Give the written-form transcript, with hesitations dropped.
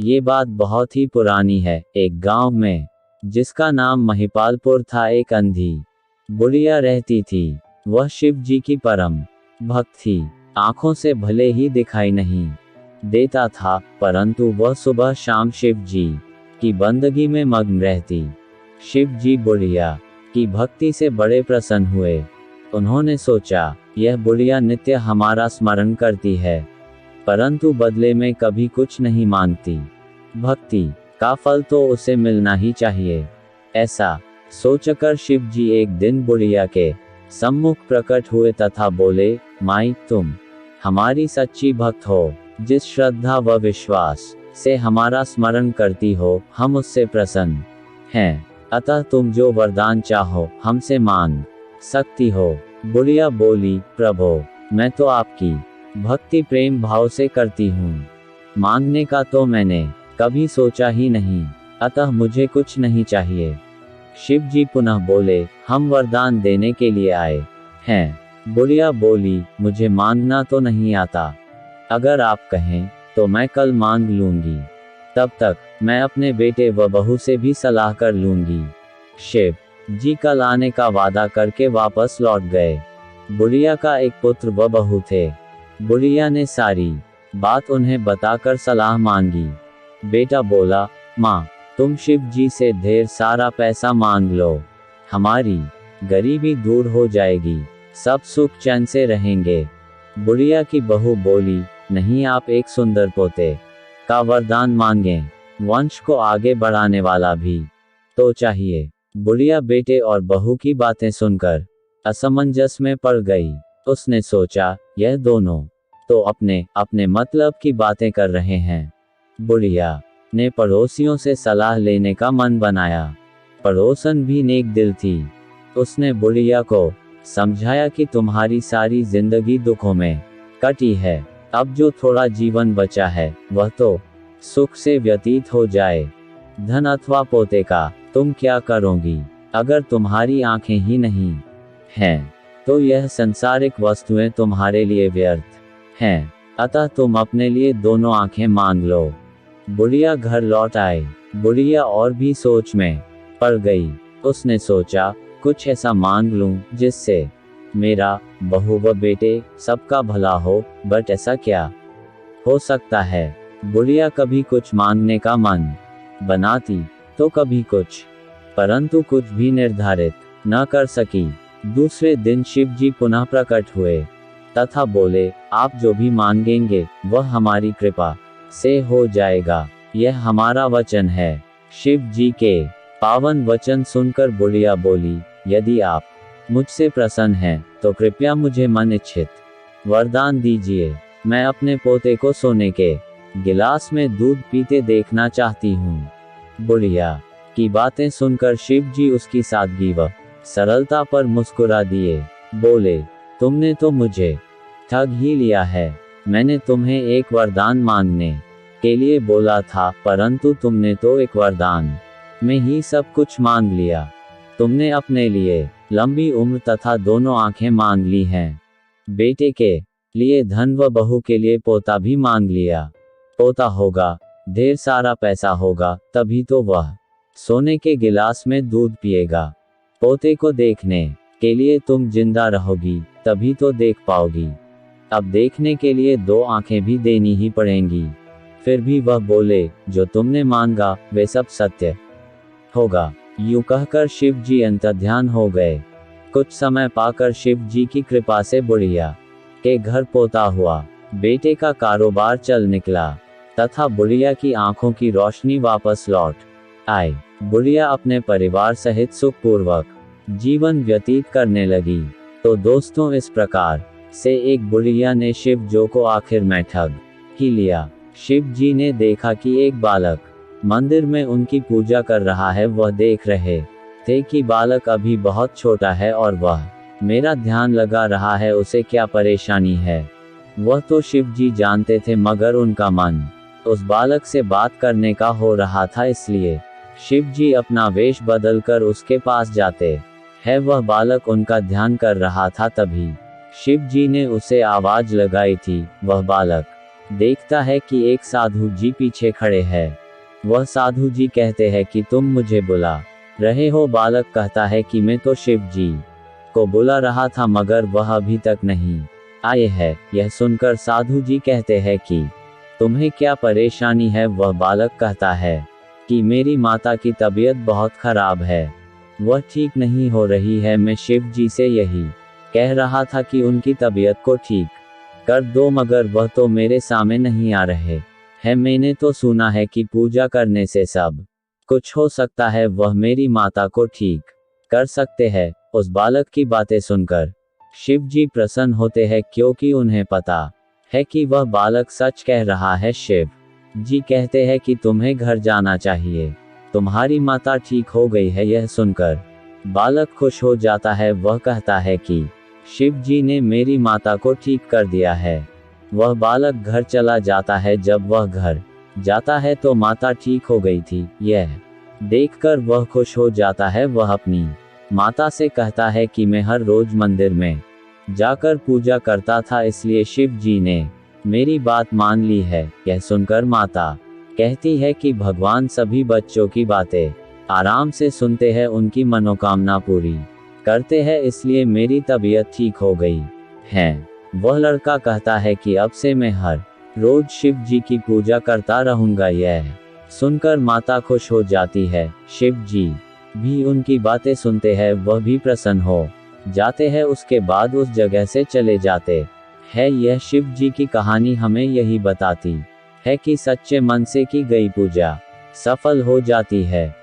ये बात बहुत ही पुरानी है। एक गांव में, जिसका नाम महिपालपुर था, एक अंधी बुढ़िया रहती थी। वह शिव जी की परम भक्त थी। आंखों से भले ही दिखाई नहीं देता था, परंतु वह सुबह शाम शिव जी की बंदगी में मग्न रहती। शिव जी बुढ़िया की भक्ति से बड़े प्रसन्न हुए। उन्होंने सोचा, यह बुढ़िया नित्य हमारा स्मरण करती है, परंतु बदले में कभी कुछ नहीं मांगती। भक्ति का फल तो उसे मिलना ही चाहिए। ऐसा सोचकर शिव जी एक दिन बुढ़िया के सम्मुख प्रकट हुए तथा बोले, माई, तुम हमारी सच्ची भक्त हो। जिस श्रद्धा व विश्वास से हमारा स्मरण करती हो, हम उससे प्रसन्न हैं। अतः तुम जो वरदान चाहो हमसे मांग सकती हो। बुढ़िया बोली, प्रभो, मैं तो आपकी भक्ति प्रेम भाव से करती हूँ। मांगने का तो मैंने कभी सोचा ही नहीं, अतः मुझे कुछ नहीं चाहिए। शिव जी पुनः बोले, हम वरदान देने के लिए आए हैं। बुढ़िया बोली, मुझे मांगना तो नहीं आता। अगर आप कहें तो मैं कल मांग लूंगी। तब तक मैं अपने बेटे व बहू से भी सलाह कर लूंगी। शिव जी कल आने का वादा करके वापस लौट गए। बुढ़िया का एक पुत्र व बहू थे। बुढ़िया ने सारी बात उन्हें बताकर सलाह मांगी। बेटा बोला, माँ, तुम शिव जी से ढेर सारा पैसा मांग लो, हमारी गरीबी दूर हो जाएगी, सब सुख चैन से रहेंगे। बुढ़िया की बहू बोली, नहीं, आप एक सुंदर पोते का वरदान मांगें, वंश को आगे बढ़ाने वाला भी तो चाहिए। बुढ़िया बेटे और बहू की बातें सुनकर असमंजस में पड़ गई। उसने सोचा, यह दोनों तो अपने अपने मतलब की बातें कर रहे हैं। बुढ़िया ने पड़ोसियों से सलाह लेने का मन बनाया। पड़ोसन भी नेक दिल थी। उसने बुढ़िया को समझाया कि तुम्हारी सारी जिंदगी दुखों में कटी है, अब जो थोड़ा जीवन बचा है वह तो सुख से व्यतीत हो जाए। धन अथवा पोते का तुम क्या करोगी? अगर तुम्हारी आंखें ही नहीं हैं, तो यह संसारिक वस्तुएं तुम्हारे लिए व्यर्थ हैं। अतः तुम अपने लिए दोनों आंखें मांग लो। बुढ़िया घर लौट आए। बुढ़िया और भी सोच में पड़ गई। उसने सोचा, कुछ ऐसा मांग लूं जिससे मेरा, बहू व बेटे सबका भला हो, बट ऐसा क्या हो सकता है? बुढ़िया कभी कुछ मांगने का मन बनाती तो कभी कुछ, परंतु कुछ भी निर्धारित न कर सकी। दूसरे दिन शिव जी पुनः प्रकट हुए तथा बोले, आप जो भी मांगेंगे वह हमारी कृपा से हो जाएगा, यह हमारा वचन है। शिव जी के पावन वचन सुनकर बुढ़िया बोली, यदि आप मुझसे प्रसन्न हैं तो कृपया मुझे मन इच्छित वरदान दीजिए। मैं अपने पोते को सोने के गिलास में दूध पीते देखना चाहती हूँ। बुढ़िया की बातें सुनकर शिव जी उसकी सादगी व सरलता पर मुस्कुरा दिए। बोले, तुमने तो मुझे ठग ही लिया है। मैंने तुम्हें एक वरदान मांगने के लिए बोला था, परंतु तुमने तो एक वरदान में ही सब कुछ मांग लिया। तुमने अपने लिए लंबी उम्र तथा दोनों आंखें मांग ली हैं। बेटे के लिए धन व बहू के लिए पोता भी मांग लिया। पोता होगा, ढेर सारा पैसा होगा, तभी तो वह सोने के गिलास में दूध पिएगा। पोते को देखने के लिए तुम जिंदा रहोगी, तभी तो देख पाओगी। अब देखने के लिए दो आंखें भी देनी ही पड़ेंगी। फिर भी वह बोले, जो तुमने मांगा वे सब सत्य होगा। यूं कहकर शिव जी अंतर्ध्यान हो गए। कुछ समय पाकर शिव जी की कृपा से बुढ़िया के घर पोता हुआ। बेटे का कारोबार चल निकला तथा बुढ़िया की आंखों की रोशनी वापस लौट आई। बुढ़िया अपने परिवार सहित सुखपूर्वक जीवन व्यतीत करने लगी। तो दोस्तों, इस प्रकार से एक बुढ़िया ने शिव जो को आखिर में ठग ही लिया। शिव जी ने देखा कि एक बालक मंदिर में उनकी पूजा कर रहा है। वह देख रहे थे कि बालक अभी बहुत छोटा है और वह मेरा ध्यान लगा रहा है, उसे क्या परेशानी है। वह तो शिव जी जानते थे, मगर उनका मन उस बालक से बात करने का हो रहा था, इसलिए शिव जी अपना वेश बदलकर उसके पास जाते हैं। वह बालक उनका ध्यान कर रहा था। तभी शिव जी ने उसे आवाज लगाई थी। वह बालक देखता है कि एक साधु जी पीछे खड़े हैं। वह साधु जी कहते हैं कि तुम मुझे बुला रहे हो। बालक कहता है कि मैं तो शिव जी को बुला रहा था मगर वह अभी तक नहीं आए हैं। यह सुनकर साधु जी कहते हैं कि तुम्हें क्या परेशानी है। वह बालक कहता है कि मेरी माता की तबीयत बहुत खराब है, वह ठीक नहीं हो रही है। मैं शिव जी से यही कह रहा था कि उनकी तबीयत को ठीक कर दो मगर वह तो मेरे सामने नहीं आ रहे हैं। मैंने तो सुना है कि पूजा करने से सब कुछ हो सकता है, वह मेरी माता को ठीक कर सकते हैं। उस बालक की बातें सुनकर शिव जी प्रसन्न होते हैं क्योंकि उन्हें पता है कि वह बालक सच कह रहा है। शिव जी कहते हैं कि तुम्हें घर जाना चाहिए, तुम्हारी माता ठीक हो गई है। यह सुनकर बालक खुश हो जाता है। वह कहता है कि शिव जी ने मेरी माता को ठीक कर दिया है। वह बालक घर चला जाता है। जब वह घर जाता है तो माता ठीक हो गई थी। यह देखकर वह खुश हो जाता है। वह अपनी माता से कहता है कि मैं हर रोज मंदिर में जाकर पूजा करता था, इसलिए शिव जी ने मेरी बात मान ली है। यह सुनकर माता कहती है कि भगवान सभी बच्चों की बातें आराम से सुनते हैं, उनकी मनोकामना पूरी करते हैं, इसलिए मेरी तबीयत ठीक हो गई है। वह लड़का कहता है कि अब से मैं हर रोज शिव जी की पूजा करता रहूंगा। यह सुनकर माता खुश हो जाती है। शिव जी भी उनकी बातें सुनते हैं, वह भी प्रसन्न हो जाते हैं। उसके बाद उस जगह से चले जाते हैं। यह शिव जी की कहानी हमें यही बताती है कि सच्चे मन से की गई पूजा सफल हो जाती है।